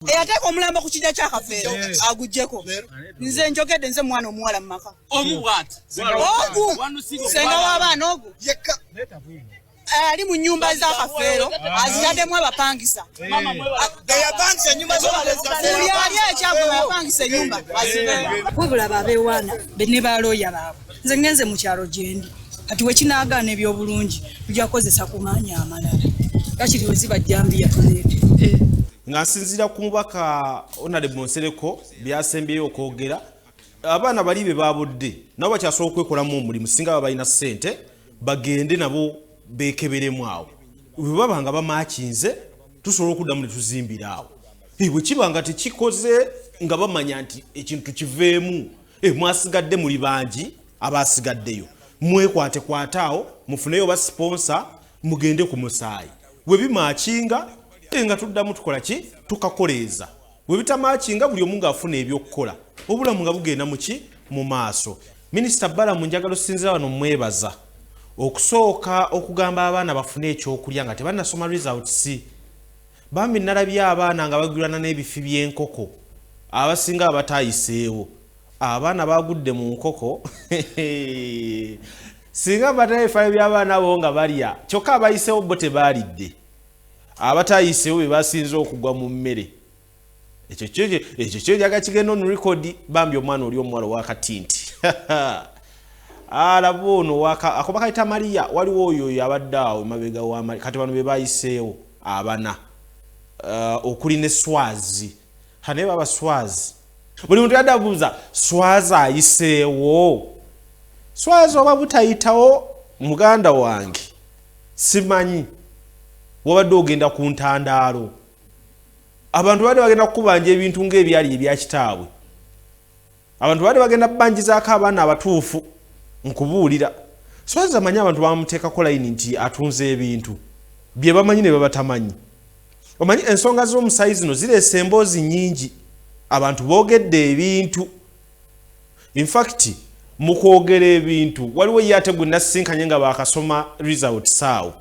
Eyateka omulambo ku kijja kya Kafeero agujjeko. Nze njogedde nze mwana omuwala mu maka. Omubwati. Ogu. Senga w'abaana ogu. Yekka. Ali mu nyumba za Kafeero azitaddemu abapangisa. Mama yapangisa nyumba z'Abafeero. Yali ekyagula yapangisa ennyumba azibe. Wabula babeewaana be ne balooya baabwe. Nze ngenze mu kyalo gyendi. Kati we kinaagaana ebyobulungi tujja kukozesa ku maanyi amalala. Kati we zibajjambiya tuleete. Nga nsinzira ku mubaka Honorable Nsereko byasembyeyo okwogera abaana bali be babudde nabo bakyasobola okwekolamu omulimu singa baba balina ssente bagende nabo bekeberemu awo bwe baba nga bamakinze tusobola okuddamu ne tuzimbira awo bwe kiba nga tekikoze nga bamanya nti ekintu kiveemu mwasigadde muli bangi abasigaddeyo mwekwate kwataawo mufuneyo ba sponsor mugende ku musaayi bwe bimakinga nga tuddamu tukola ki tukakoleeza bwe bitamakinga buli omu ng'afuna ebyokkola obulamu nga bugenda muki mu maaso. Minisita Balamu njagala osinzira wano mwebaza okusooka okugamba abaana bafune ekyokulya nga tebannasoma results bambi nalabye abaana nga bagirana n'ebifi by'enkoko abasinga abatayiseewo abaana bagudde mu nkoko singa batayifayo by'abaana abo nga balya kyokka abayiseewo bo tebaalidde abatayiseewo be basinze okugwa mu mmere ekyo kyo jaga kigenda on record bambi omwana oli omuwala wakatinti alaba ono akoba kayita Maria waliwo oyo yabadde awo emabega wa Maria kati bano be bayiseewo abana okuli ne Swazi hane baba Swazi buli muntu yadabuuza Swazi ayiseewo Swazi oba butayitawo muganda wange simanyi wabadde ogenda ku ntandaalo abantu bade bagenda kukubanja ebintu ng'ebyali ebya kitaabwe abantu bade bagenda kubanjizaako abaana abatuufu nkubuulira Swazi amanyi abantu bamuteekako layini nti atunze ebintu bye bamanyi ne babatamanyi omanyi ensonga z'omusayi zino zireese emboozi nnyingi abantu boogedde ebintu in fact mu kwogera ebintu waliwo ye ate gwe nasisinkanye nga baakasoma results awo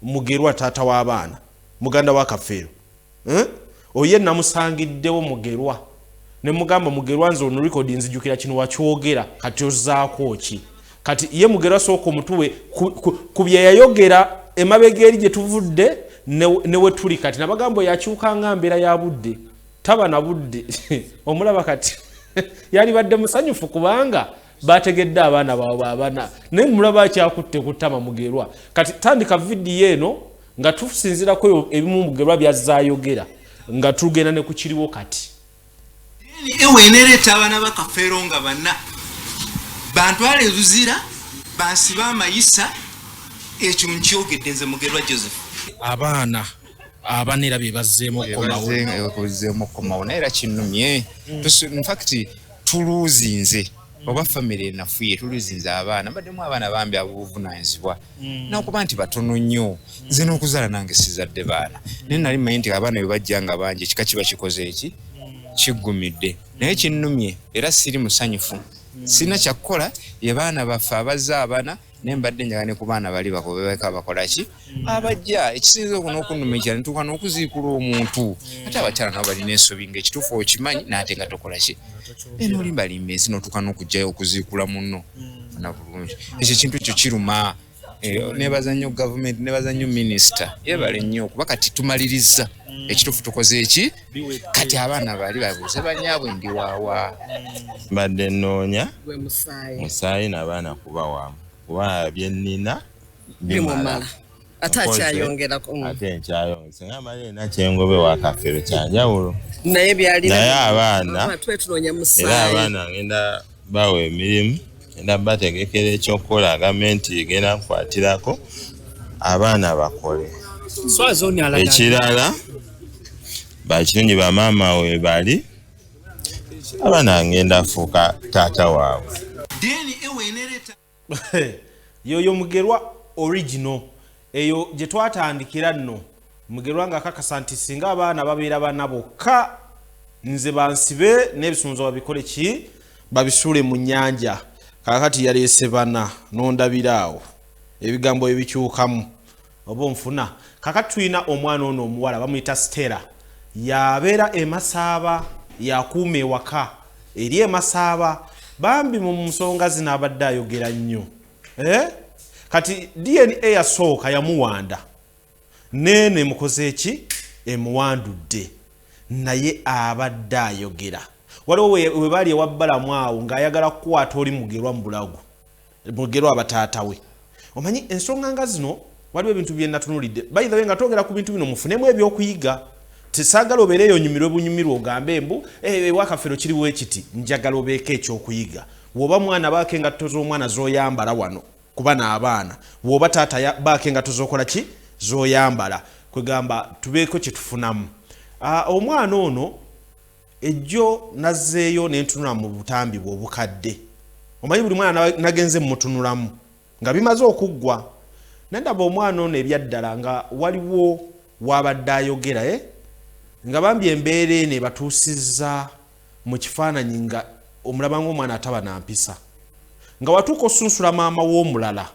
Mugerwa taata w'abaana muganda wa Kafeero oye namusangiddewo Mugerwa ne mugamba Mugerwa nze ono record nzijukira kino wakyogera kati ozaako ki kati ye Mugerwa sooka omutuwe ku bye yayogera emabega eri gye tuvudde ne we tuli kati nabagambo yakyuka nga mbeera ya budde taba na budde omulaba kati yali badde musanyufu kubanga bategedde abaana baabwe abana naye mulaba akyakutte kutama Mugerwa kati tandika vidiyo eno nga tusinzirako ebimu Mugerwa byazaayogera nga tugenda ne ku kiriwo kati ewe enereta abaana ba Kafeero nga banna bantwale ruzira bansiba amayisa ekyo nkyogedde nze Mugerwa Joseph abaana abanera be bazzeemu okkomawo naye era kinnumye in fact tuluuzinze oba family enafuye tuluzinze abaana baddemu abaana bambi abuvunaanyizibwa n'okuba nti batono nnyo nze n'okuzaala nange sizadde baana naye nali mmanyi nti abaana bwe bajja nga bangi ekika kiba kikoze eki kiggumidde naye kinnumye era siri musanyufu sina kyakukola ye baana baffe abazza abaana naye mbadde njagala ne ku baana bali bakobebeka bakola ki abajja ekisinza okunnumikira ne tuuka n'okuziikula omuntu ate abakyala nabo balina ensobi ng'ekituufu okimanyi n'ate nga tokola ki eno olimbalimba ensi n'otuuka n'okujjayo okuziikula munno na bulungi ekyo kintu ekyo kiruma nebaza nnyo gavumenti nebaza nnyo minisita yebale nnyo kuba kati tumaliriza ekituufu tukoze eki kati abaana bali babuuze banyaabwe ndi waawa mbadde nnoonya musaayi n'abaana kuba waamu kuba byennina bimala ate akyayongerako ate nkyayongera singa malina kyengobe wa Kafeero kyanjawulo naye byalina naye abaana twetunoonya musaayi era abaana ngenda bawa emirimu ngenda bategekera ekyokukola gavumenti egenda kukwatirako abaana bakole ekirala bakirungi bamaama we bali abaana ngenda fuuka taata waabwe yoyo Mugerwa original eyo gye twatandikira nno Mugerwa nga kakasa nti singa abaana babeera bana bokka nze bansibe n'ebisumuluzo babikole ki babisuule mu nnyanja kakati yaleese bana n'ondabiraawo ebigambo ebikyukamu oba nfuna kakati tulina omwana ono omuwala bamuyita Stella yabeera emasaba yakuuma ewaka eri emasaba bambi mu nsonga zino abadde ayogera nnyo kati DNA yasooka yamuwanda nene mukoze eki emuwandudde naye abadde ayogera waliwo we bali ewabbalamu awo ng'ayagala kukwata oli mugerwa mu bulago mugerwa abataata we omanyi ensonga nga zino waliwo ebintu bye natunulidde by the way nga twogera ku bintu bino mufunemu ebyokuyiga tesaagala obeereyo onyumirwe bunyumirwe ogambe mbu wakafero kiriwo ekiti njagala obeeko ekyokuyiga woba mwana baako engatto z'omwana z'oyambala wano kuba n'abaana woba taata baako engatto z'okola ki z'oyambala kwegamba tubeeko kye tufunamu omwana ono ejjo nazzeeyo nentunula mu butambi bwe obukadde omanyi buli mwana nagenze mmutunulamu nga bimaze okuggwa nandaba omwana ono ebyaddala nga waliwo wabadde ayogera nga bambi embeera eno ebatuusizza mu kifaananyi nga omulaba ng'omwana ataba nampisa nga watuuka osunsula maama w'omulala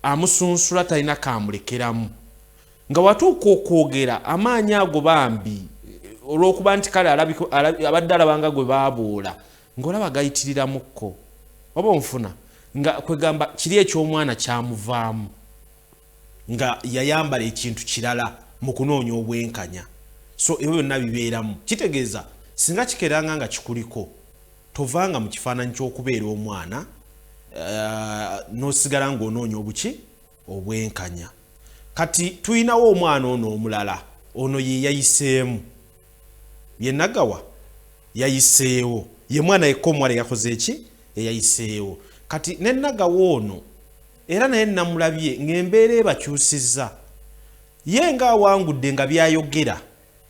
amusunsula talina kamulekeramu nga watuuka okwogera amaanyi ago bambi olw'okuba nti kale abadde alabanga gwe baabuula ng'olaba gayitirirramukko oba onfuna nga kwegamba kiri eky'omwana kyamuvaamu nga yayambala ekintu kirala mu kunoonya obwenkanya so ebyo byonna bibeeramu kitegeeza singa kikeranga nga kikuliko tovanga mu kifaananyi ky'okubeera omwana n'osigala ng'onoonya obuki obwenkanya kati tuyinawo omwana ono omulala ono ye yayiseemu ye nagawa yayiseewo ye mwana yekka omuwala yakoze eki eyayiseewo kati ne nagawa ono era naye namulabye ng'embeera ebakyusizza ye ng'awangudde nga byayogera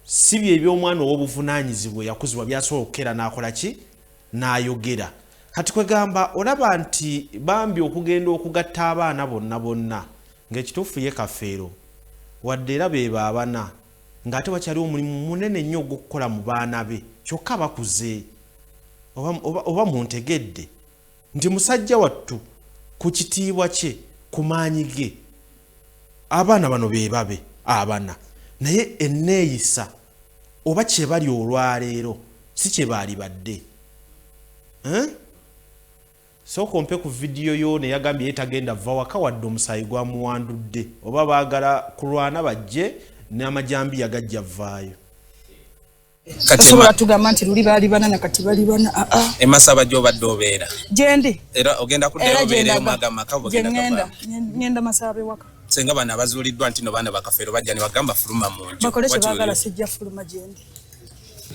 si bye eby'omwana ow'obuvunaanyizibwa yakuzibwa byasobola okukera n'akola ki n'ayogera kati kwegamba olaba nti bambi okugenda okugatta abaana bonna ng'ekituufu ye Kafeero wadde era be baabana ng'ate wakyali omulimu munene nnyo ogw'okukola mu baana be kyokka bakuze oba muntegedde nti musajja wattu ku kitiibwa kye ku maanyi ge abaana bano be babe abana naye enneeyisa oba kye bali olwaleero si kye baali badde sooka ompe ku vidiyo yo ne yagambye yetagenda va waka wadde omusaayi gwamuwandudde oba baagala kulwana bajje n'amajambi yagajja vaayo Kasobola tugamba nti luli baali bana na kati bali bana emasaba gy'obadde obeera gyendi era ogenda kuddayo obeereyo magama ngenda masaba ewaka senga bano abazuuliddwa nti no baana ba Kafeero bajja ne bagamba fuluma mu nju bakole kye baagala sijja fuluma gyendi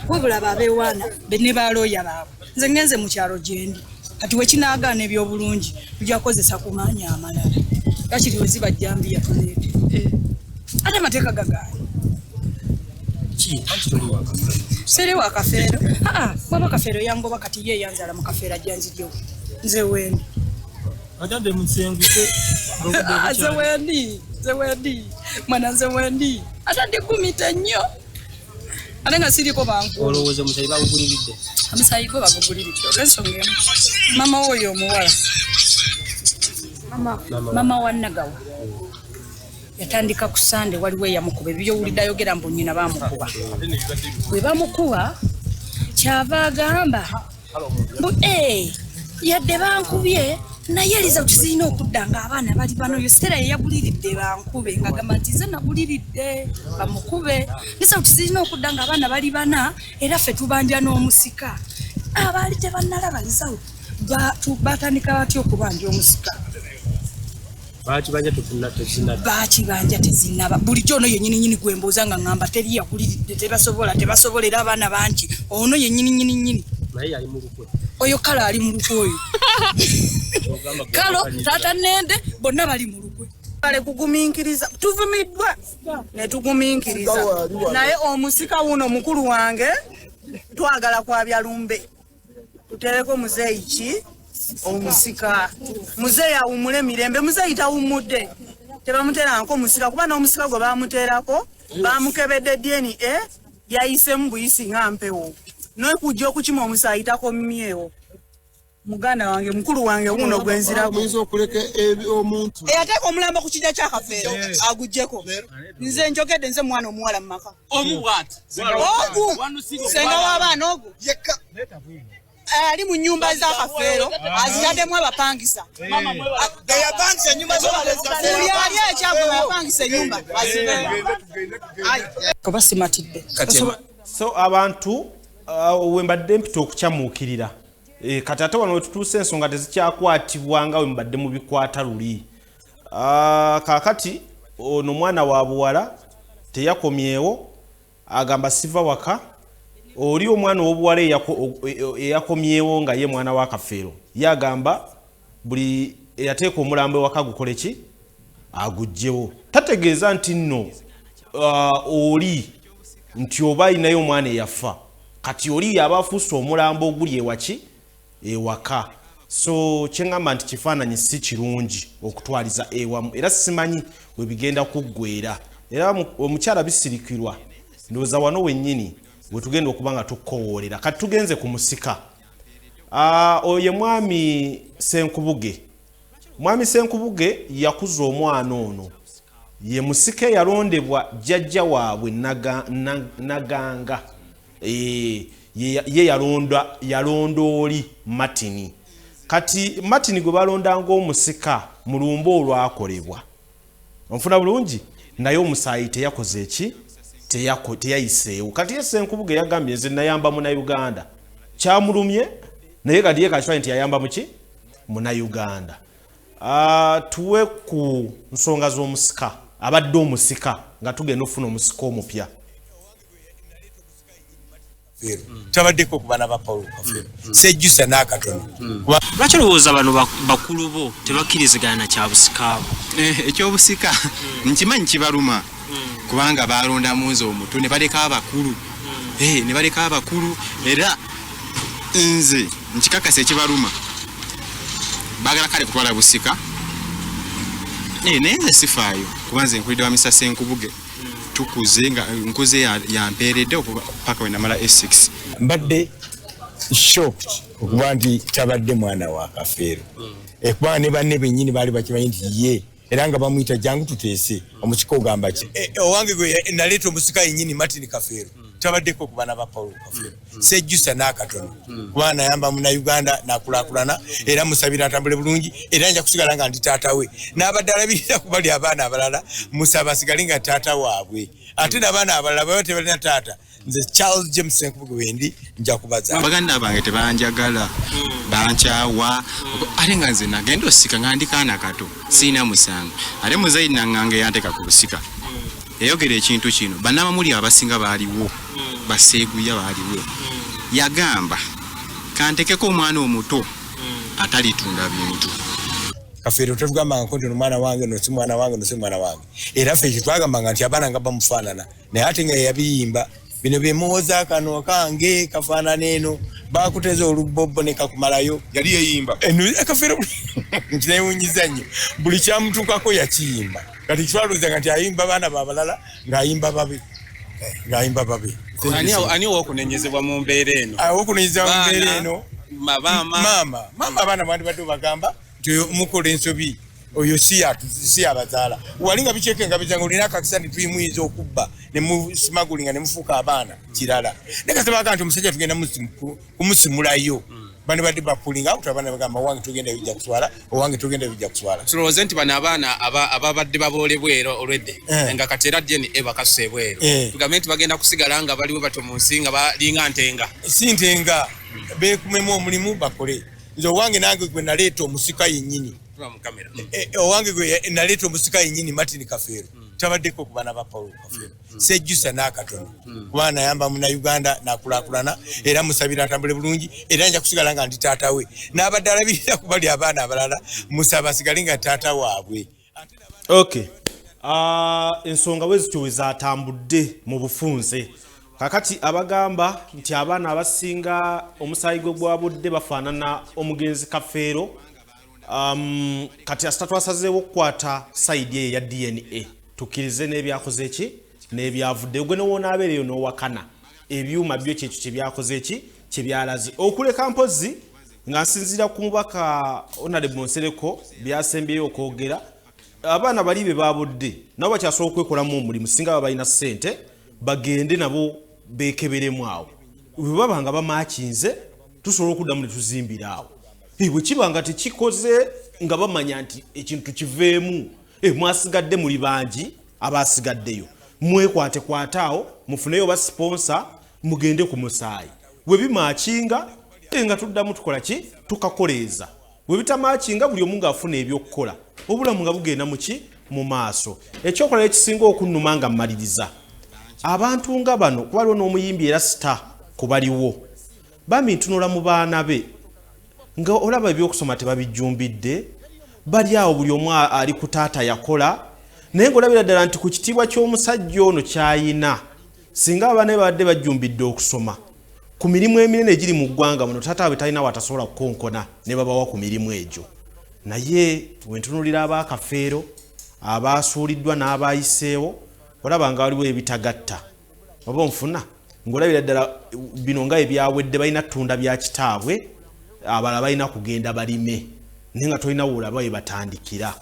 wabula baabeewaana be ne balooya baabwe nze ngenze mu kyalo gyendi kati wekinagaana ebyobulungi tujja kukozesa ku maanyi amalala gakiri we zibajjambi yatuleete ate amateeka gagaani seri wa Kafeero baba Kafeero yangoba kati ye yanzala mu Kafeero ajjanzijo nze wendi atande musenguse ze wendi mwana nze wendi atande kumita nnyo ate nga siriko banku olowooza musayi babuguliridde omusayi gwe babuguliridde olw'ensonga mama oyo omuwala mama wa Nagawa yatandika ku Sande waliwo eyamukuba ebyowulidde ayogera mbu nnyina bamukuba bwe bamukuba kyava agamba mbu yadde bankubye naye eriza kizirina okudda ng'abaana bali bano yo Sitera yeyaguliridde bankube ng'agamba nti nze naguliridde bamukube nisa kizirina okudda ng'abaana bali bana era ffe tubanja n'omusika abaali tebannalaba lizawo batandika batya okubanja omusika bakibanja tezinaba bulijjo ono yennyini gwembuuza nga ŋŋamba teri yaguliridde tebasobolera abaana bangi ono yennyini oyo kale ali mu lukwe oyo kalo taata nende bonna bali mu lukwe bale kugumiikiriza tuvumiddwa ne tugumiikiriza naye omusika wuno mukulu wange twagala kwabya lumbe tutereko muzeeyi ki omusika muzeeyi awumule mirembe muzeeyi tawumudde tebamuteeranko musika kuba n'omusika gwe bamuteerako bamukebedde DNA yayisemu buyisi nga mpewo noye kujja okukima omusaayi takomyewo muganda wange mukulu wange wuno gwenzirako muyinza okuleka omuntu eyateeka omulambo ku kijja kya Kafeero aguggyeko nze njogedde nze mwana omuwala mu maka omu bwati ogu senga w'abaana ogu ali mu nnyumba za Kafeero azitaddemu abapangisa buli ali ekyagwe yapangisa ennyumba kuba simatidde so abantu wembadde mpita okukyamuukirira kati ate wano wetutuuse ensonga tezikyakwatibwa nga wembadde mu bikwata luli kaakati ono mwana wa buwala teyakomyewo agamba siva waka oli omwana w'obuwala eyakomyewo nga ye mwana wa Kafeero yagamba buli eyateeka omulambo ewaka gukole ki agugjewo tategeeza nti nno oli nti oba ayinayo omwana eyafa kati oli yaba afuuse omulambo oguli ewaki ewaka so kyengamba nti kifaananyi si kirungi okutwaliza ewamu era simanyi webigenda kuggweera era omukyala bisirikirwa ndowooza wano wennyini wetugenda okuba nga tukkowoolera kati tugenze ku musika oye mwami Senkubuge mwami Senkubuge yakuza omwana ono ye musika yalondebwa jjajja waabwe Naganga ye yalonda oli Martin kati Martin gwe balondanga omusika mu lumbo olwakolebwa onfuna bulungi naye omusaayi teyakoze eki teyayiseewo kati ye Senkubuge yagambye nze nayamba Munnayuganda kyamulumye naye kati ye kakitwale nti yayamba muki Munnayuganda tuwe ku nsonga z'omusika abadde omusika nga tugenda ofuna omusika omupya tabaddeko ku baana ba Paulo Kafeero sejjusa n'akatono lwaki olowooza bano bakulu bo tebakkirizigana na kyabusika ekyobusika nkimanyi kibaluma kubanga balonda munzi omuto ne baleka abakulu ne baleka abakulu era nze nkikakasa ekibaluma bagala kale kutwala busika naye nze sifaayo kuba nze nkulidde wa Mr. Senkubuge tukuze nga nkuze yampeeredde paka wenamala S6 mbadde shocked okuba nti tabadde mwana wa Kafeero kubanga ne banne bennyini baali bakimanyi nti ye era nga bamuyita jangu tuteese omusika ogamba ki owange gwe naleeta omusika yennyini Martin Kafeero tabaddeko ku baana ba Paulo Kafeero sejjusa n'akatono kubanga nayamba Munnayuganda n'akulaakulana era musabira atambule bulungi era nja kusigala nga ndi taata we n'abadde alabirira ku bali abaana abalala musaba asigale nga taata waabwe ate n'abaana abalala baba tebalina taata nze Charles James Senkubuge wendi nja kubaza baganda bange tebanjagala bankyawa ate nga nze nagenda osika nga ndi kaana kato siina musango ate muzaidi nangange yanteeka ku busika yayogera ekintu kino bannabamuli abasinga baaliwo baseeguya baaliwo yagamba kantekeko omwana omuto atalitunda bintu Kafeero tetugamba nti omwana wange nosi mwana wange nosi mwana wange era ffe kitwagambanga nti abaana nga bamufaanana naye ate nga yabiyimba bino byemuwoza akano kange kafaanana eno bakuteza olubobbo ne kakumalayo yali yeyimba Kafeero nkinewunyiza nnyo buli kyamutuukako yakiyimba kati kitwalooza nti ayimba baana babalala ng'ayimba babe ani owokunenyezebwa mu mbeera eno owokunenyezebwa mu mbeera eno maama abaana bandibadde bagamba nti mukola ensobi oyo si abazaala wali nga bikyeke nga bizanga olina akakisa nti tuyimuyinza okubba ne musimagulinga ne mufuuka abaana kirala naye kasitabaga nti omusajja tugenda kumusimulayo bane badde bapulinga out abaana bagamba owange tugenda bijja kuswala owange tugenda bijja kuswala tulowooze nti bano abaana ababadde baboolebwera olwedde nga kati era DNA bakasusa ebweru tugambe nti bagenda kusigala nga baliwo batyo mu nsi nga balinga ntenga si ntenga beekumemu omulimu bakole nze owange nange gwe naleeta omusika yennyini owange gwe naleeta omusika yennyini Martin Kafeero tabaddeko ku baana ba Paulo Kafeero sejjusa n'akatono kubanga nayamba Munnayuganda n'akulaakulana era musabira atambule bulungi era nja kusigala nga ndi taata we n'abadde alabirira ku bali abaana abalala musaba asigale nga taata waabwe okay ensonga wezityo wezatambudde mu bufunze kakati abagamba nti abaana abasinga omusaayi gwe gwabudde bafaanana omugenzi Kafeero kati asita twasazeewo okukwata sayidi eyo ya DNA tukkirize n'ebyakoze ki n'ebyavudde gwe newonaabeereyo n'owakana ebyuma byo kyekyo kyebyakoze ki kyebyalaze okuleka mpozi nga nsinzira ku mubaka Honorable Nsereko byasembyeyo okwogera abaana bali be babudde nabo bakyasobola okwekolamu omulimu singa baba balina ssente bagende nabo bekeberemu awo bwe baba nga bamakinze tusobola okuddamu ne tuzimbira awo bwe kiba nga tekikoze nga bamanya nti ekintu kiveemu mwasigadde muli bangi abasigaddeyo mwekwatekwataawo mufuneyo ba sponsor mugende ku musaayi bwe bimakinga nga tuddamu tukola ki tukakoleeza bwe bitamakinga buli omu ng'afuna ebyokukola obulamu nga bugenda muki mu maaso ekyokola ekisinga okunnuma nga mmaliriza abantu nga bano kuba waliwo n'omuyimbi era sita kubaliwo bami ntunula mu baana be nga olaba ebyokusoma tebabijjumbidde bali awo buli omu ali ku taata yakola naye ng'olabira ddala nti ku kitiibwa ky'omusajja ono kyayina singa abaana be babadde bajjumbidde okusoma ku mirimu eminene egiri mu ggwanga muno taata bwe talina watasobola kukonkona ne babawa ku mirimu egyo naye wentunulira abaakafeero abaasuuliddwa n'abayiseewo olaba nga waliwo ebitagatta oba onfuna ng'olabira ddala bino nga ebyawedde balina ttunda bya kitaabwe abalala balina kugenda balime naye nga tolina woolaba we batandikira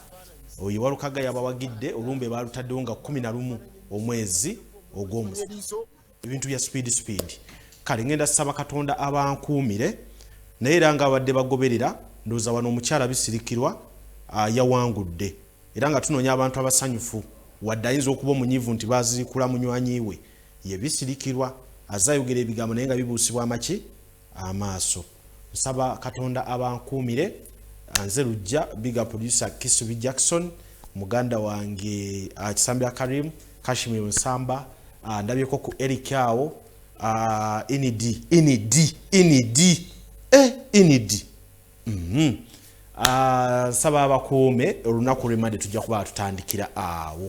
oyo walukaga yabawagidde olumbe balutaddewo nga 11 omwezi ogw'omusanvu ebintu bya speed kale ngenda saba Katonda abankuumire naye era nga abadde bagoberera ndowooza wano omukyala bisirikirwa yawangudde era nga tunoonya abantu abasanyufu wadde ayinza okuba omunyiivu nti bazirikula munywanyi we ye bisirikirwa azayogera ebigambo naye nga bibuusibwa amaki amaaso nsaba Katonda abankuumire nze lujja biga producer Kisubi Jackson muganda wange Kisambya Karim Kashimiro Nsamba ndabyeko ku Eric awo inidi saba abakuume olunaku lw'Emande tujja kuba tutandikira awo